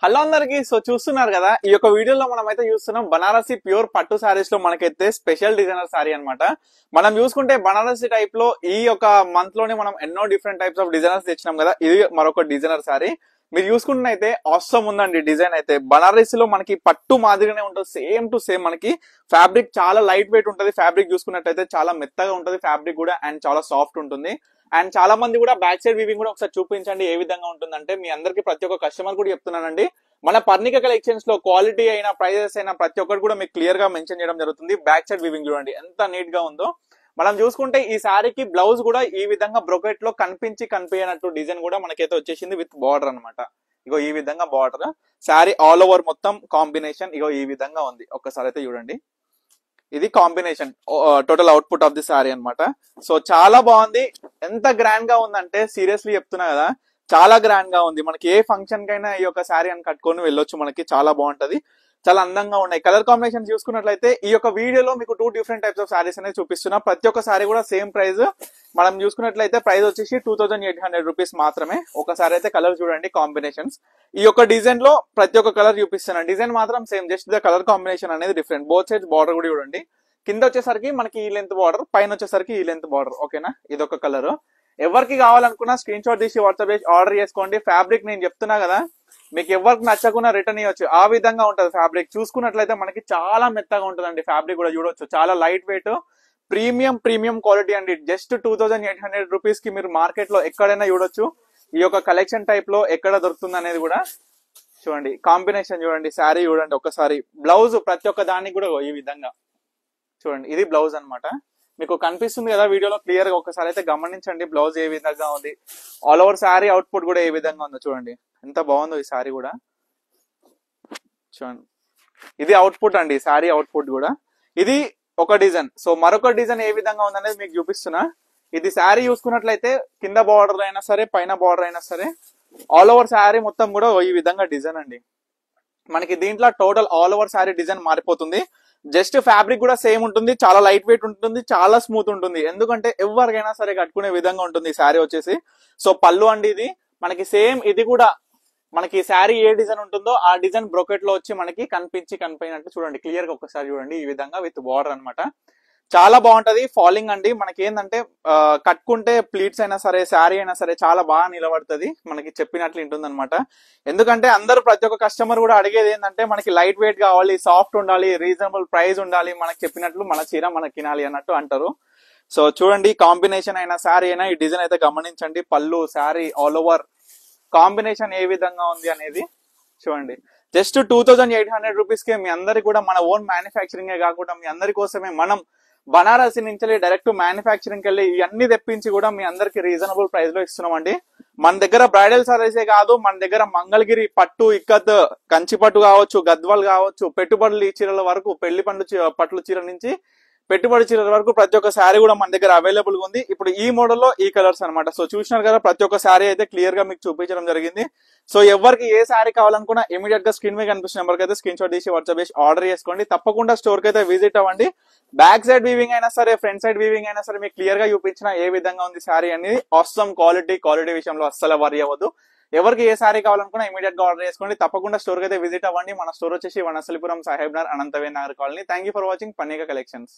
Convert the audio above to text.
Hello అందరికి. So చూస్తున్నారు కదా, ఈ యొక్క వీడియోలో మనం అయితే చూస్తున్నాం బనారసి ప్యూర్ పట్టు సారీస్ లో మనకైతే స్పెషల్ డిజైనర్ సారీ అన్నమాట. మనం చూసుకుంటే బనారసి టైప్ లో ఈ యొక్క మంత్ లోనే మనం ఎన్నో డిఫరెంట్ టైప్స్ ఆఫ్ డిజైనర్స్ తెచ్చినాం కదా. ఇది మరొక డిజైనర్ సారీ. మీరు చూసుకుంటే ఆసమ్ ఉందండి. డిజైన్ అయితే బనారసిలో మనకి పట్టు మాదిరిగానే ఉంటుంది, సేమ్ టు సేమ్. మనకి ఫ్యాబ్రిక్ చాలా లైట్ వెయిట్ ఉంటుంది. ఫ్యాబ్రిక్ చూసుకున్నట్టయితే చాలా మెత్తగా ఉంటుంది ఫ్యాబ్రిక్ కూడా, అండ్ చాలా సాఫ్ట్ ఉంటుంది. అండ్ చాలా మంది కూడా బ్యాక్ సైడ్ వీవింగ్ కూడా ఒకసారి చూపించండి ఏ విధంగా ఉంటుందంటే, మీ అందరికి ప్రతి ఒక్క కస్టమర్ కూడా చెప్తున్నానండి, మన పర్ణిక కలెక్షన్స్ లో క్వాలిటీ అయినా ప్రైజెస్ అయినా ప్రతి ఒక్కటి కూడా మీకు క్లియర్ గా మెన్షన్ చేయడం జరుగుతుంది. బ్యాక్ సైడ్ వీవింగ్ చూడండి ఎంత నీట్ గా ఉందో. మనం చూసుకుంటే ఈ శారీకి బ్లౌజ్ కూడా ఈ విధంగా బ్రొకెట్ లో కనిపించినట్టు డిజైన్ కూడా మనకైతే వచ్చేసింది విత్ బార్డర్ అనమాట. ఇగో ఈ విధంగా బార్డర్, శారీ ఆల్ ఓవర్ మొత్తం కాంబినేషన్ ఇగో ఈ విధంగా ఉంది. ఒక్కసారి అయితే చూడండి, ఇది combination total output of the sorry అన్నమాట. సో చాలా బాగుంది. ఎంత గ్రాండ్ గా ఉందంటే సీరియస్లీ చెప్తున్నా కదా, చాలా గ్రాండ్ గా ఉంది. మనకి ఏ ఫంక్షన్ కైనా ఈ యొక్క శారీ అని కట్టుకొని వెళ్ళొచ్చు. మనకి చాలా బాగుంటది, చాలా అందంగా ఉన్నాయి. కలర్ కాంబినేషన్ చూసుకున్నట్లయితే ఈ యొక్క వీడియోలో మీకు 2 డిఫరెంట్ టైప్స్ ఆఫ్ సారీస్ అనేది చూపిస్తున్నా. ప్రతి ఒక్క సారీ కూడా సేమ్ ప్రైస్. మనం చూసుకున్నట్లయితే ప్రైస్ వచ్చేసి 2800 రూపీస్ మాత్రమే. ఒకసారి అయితే కలర్ చూడండి, కాంబినేషన్స్. ఈ యొక్క డిజైన్ లో ప్రతి ఒక్క కలర్ చూపిస్తున్నాను. డిజైన్ మాత్రం same, just the colour combination అనేది డిఫరెంట్. బోత్ సైడ్స్ బార్డర్ కూడా చూడండి. కింద వచ్చేసరికి మనకి ఈ లెంత్ బార్డర్, పైన వచ్చేసరికి ఈ లెంత్ బార్డర్. ఓకేనా, ఇదొక కలర్. ఎవరికి కావాలనుకున్నా స్క్రీన్ షాట్ తీసి వాట్సాప్ చేసి ఆర్డర్ చేసుకోండి. ఫ్యాబ్రిక్ నేను చెప్తున్నా కదా, మీకు ఎవరికి నచ్చకుండా రిటర్న్ ఇవ్వచ్చు, ఆ విధంగా ఉంటది ఫ్యాబ్రిక్. చూసుకున్నట్లయితే మనకి చాలా మెత్తగా ఉంటుందండి ఫ్యాబ్రిక్ కూడా చూడొచ్చు. చాలా లైట్ వెయిట్, ప్రీమియం క్వాలిటీ అండి. జస్ట్ 2800 రూపీస్ కి మీరు మార్కెట్ లో ఎక్కడైనా చూడొచ్చు. ఈ యొక్క కలెక్షన్ టైప్ లో ఎక్కడ దొరుకుతుంది అనేది కూడా చూడండి. కాంబినేషన్ చూడండి, శారీ చూడండి ఒకసారి. బ్లౌజ్ ప్రతి ఒక్క దానికి కూడా ఈ విధంగా చూడండి. ఇది బ్లౌజ్ అన్నమాట. మీకు కనిపిస్తుంది కదా వీడియోలో క్లియర్ గా, ఒకసారి అయితే గమనించండి బ్లౌజ్ ఏ విధంగా ఉంది. ఆల్ ఓవర్ శారీ అవుట్పుట్ కూడా ఏ విధంగా ఉందో చూడండి. ఎంత బాగుందో ఈ శారీ కూడా చూడండి. ఇది అవుట్పుట్ అండి, శారీ అవుట్పుట్ కూడా. ఇది ఒక డిజైన్. సో మరొక డిజైన్ ఏ విధంగా ఉందనేది మీకు చూపిస్తున్నా. ఇది శారీ చూసుకున్నట్లయితే కింద బార్డర్ అయినా సరే, పైన బార్డర్ అయినా సరే, ఆల్ ఓవర్ శారీ మొత్తం కూడా ఈ విధంగా డిజైన్ అండి. మనకి దీంట్లో total all over sari design మారిపోతుంది. జస్ట్ ఫ్యాబ్రిక్ కూడా సేమ్ ఉంటుంది, చాలా లైట్ వెయిట్ ఉంటుంది, చాలా స్మూత్ ఉంటుంది. ఎందుకంటే ఎవరికైనా సరే కట్టుకునే విధంగా ఉంటుంది ఈ శారీ వచ్చేసి. సో పళ్ళు అండి ఇది మనకి సేమ్. ఇది కూడా మనకి శారీ ఏ డిజైన్ ఉంటుందో ఆ డిజైన్ బ్రోకెట్ లో వచ్చి మనకి కనిపించినట్టు చూడండి. క్లియర్ గా ఒక్కసారి చూడండి, ఈ విధంగా విత్ బార్డర్ అన్నమాట. చాలా బాగుంటది. ఫాలింగ్ అండి. మనకి ఏంటంటే కట్టుకుంటే ప్లీట్స్ అయినా సరే, శారీ అయినా సరే చాలా బాగా నిలబడుతుంది. మనకి చెప్పినట్లు ఉంటుంది అనమాట. ఎందుకంటే అందరూ ప్రతి ఒక్క కస్టమర్ కూడా అడిగేది ఏంటంటే, మనకి లైట్ వెయిట్ కావాలి, సాఫ్ట్ ఉండాలి, రీజనబుల్ ప్రైస్ ఉండాలి, మనకి చెప్పినట్లు మన చీర మనకి తినాలి అన్నట్టు అంటారు. సో చూడండి, కాంబినేషన్ అయినా శారీ అయినా ఈ డిజైన్ అయితే గమనించండి. పళ్ళు, శారీ ఆల్ ఓవర్ కాంబినేషన్ ఏ విధంగా ఉంది అనేది చూడండి. జస్ట్ 2800 రూపీస్ కి మీ అందరికి కూడా మన ఓన్ మ్యానుఫ్యాక్చరింగ్ కాకుండా మీ అందరి కోసమే మనం బనారసి నుంచి డైరెక్ట్ మ్యానుఫ్యాక్చరింగ్ వెళ్ళి ఇవన్నీ తెప్పించి కూడా మీ అందరికి రీజనబుల్ ప్రైస్ లో ఇస్తున్నామండి. మన దగ్గర బ్రైడల్ సారీసే కాదు, మన దగ్గర మంగళగిరి పట్టు, ఇక్కత్, కంచి పట్టు కావచ్చు, గద్వాల్ కావచ్చు, పెట్టుబడులు ఈ చీరల వరకు, పెళ్లి పట్ల చీర నుంచి పెట్టుబడి చీరల వరకు ప్రతి ఒక్క శారీ కూడా మన దగ్గర అవైలబుల్ గా ఉంది. ఇప్పుడు ఈ మోడల్లో ఈ కలర్స్ అనమాట. సో చూసినారు కదా, ప్రతి ఒక్క శారీ అయితే క్లియర్ గా మీకు చూపించడం జరిగింది. సో ఎవరికి ఏ శారీ కావాలనుకున్నా ఇమీడియట్ గా స్క్రీన్ మీద కనిపిస్తున్న నెంబర్కి అయితే స్క్రీన్ షాట్ తీసి వాట్సాప్ చేసి ఆర్డర్ చేసుకోండి. తప్పకుండా స్టోర్ కి అయితే విజిట్ అవ్వండి. బ్యాక్ సైడ్ వీవింగ్ అయినా సరే, ఫ్రంట్ సైడ్ వీవింగ్ అయినా సరే మీకు క్లియర్ గా చూపించిన ఏ విధంగా ఉంది శారీ అనేది. ఆసమ్ క్వాలిటీ విషయంలో అస్సలు వరి అవ్వదు. ఎవరికి ఏ శారీ కావాలనుకున్నా ఇమీడియట్ గా ఆర్డర్ చేసుకోండి. తప్పకుండా స్టోర్ కి అయితే విజిట్ అవ్వండి. మన స్టోర్ వచ్చేసి Vanasthalipuram, Saheb Nagar, Ananthavel Nagar colony. Thank you for watching Parnika collections.